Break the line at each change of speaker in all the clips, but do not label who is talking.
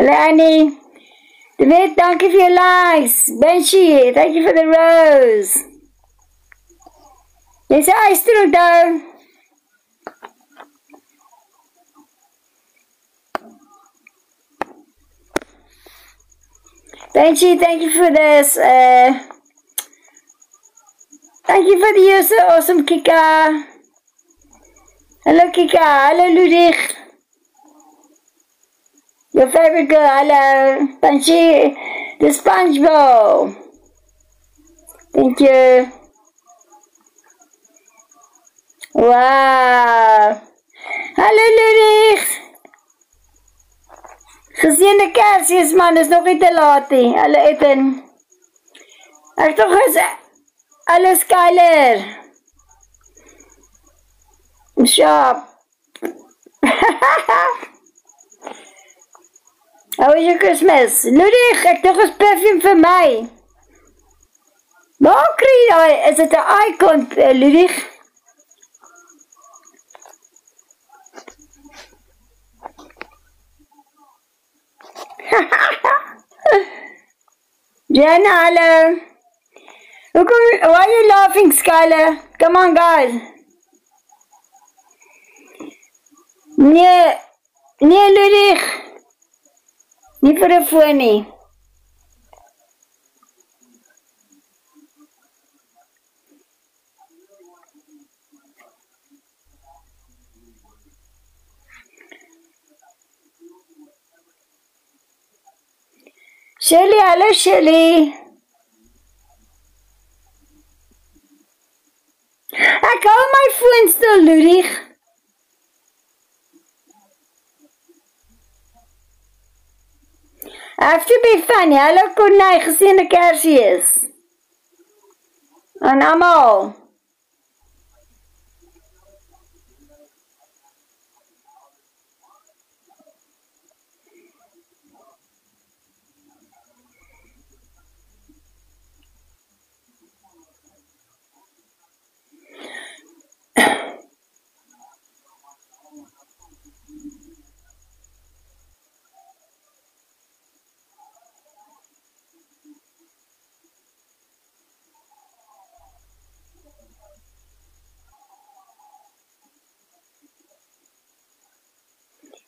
Hello Annie. David, thank you for your likes. Benji, thank you for the rose. Yes, I still do. Benji, thank you for this. Thank you for the awesome Kika. Hello Kika. Hello Ludwig. Your favorite girl. Hello. Benji, the SpongeBob. Thank you. Wow. Hallo Ludwig. Geseënde Kersfees man, is nog nie te laat nie. Hallo Ethan. Ek toch gesê, hallo Skyler. Sharp. How was your Christmas? Ludwig, ek toch eens perfume vir my. Waar kry jy, is dit 'n icon, Ludwig? Jenna, hello. Why are you laughing, Skylar? Come on, guys. Nee, Ludwig. Nie vir 'n foon nie. Shirley, hello Shirley. Ek hou my foon stil, Ludwig. I have to be funny. Hallo Corney, geseënde Kersfees. En almal.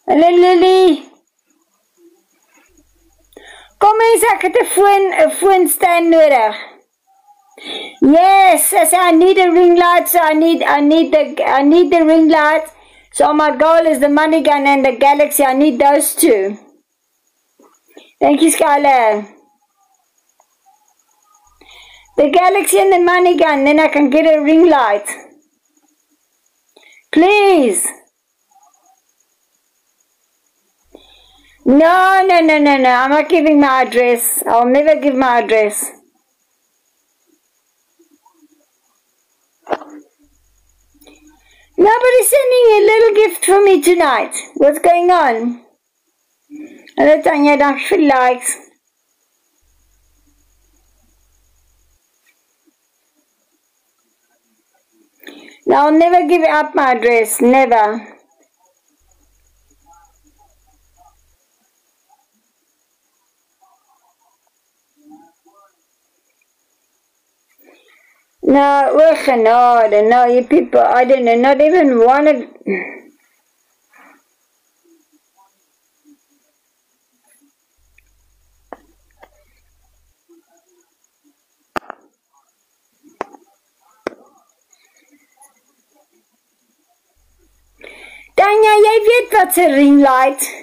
Hallo Lily. Kom eens, ek het 'n foonstand nodig. Yes, I need a ring light, so I need the ring light. So my goal is the money gun and the Galaxy. I need those two. Thank you, Skylar. The Galaxy and the money gun, then I can get a ring light. Please. No, I'm not giving my address. I'll never give my address. Nobody's sending a little gift for me tonight. What's going on? Hello Tanya, thanks for likes. No, I'll never give up my address. Never. No, we're genade. No, you people, I don't know, not even one of... Tanya, jy weet wat 'n ring light.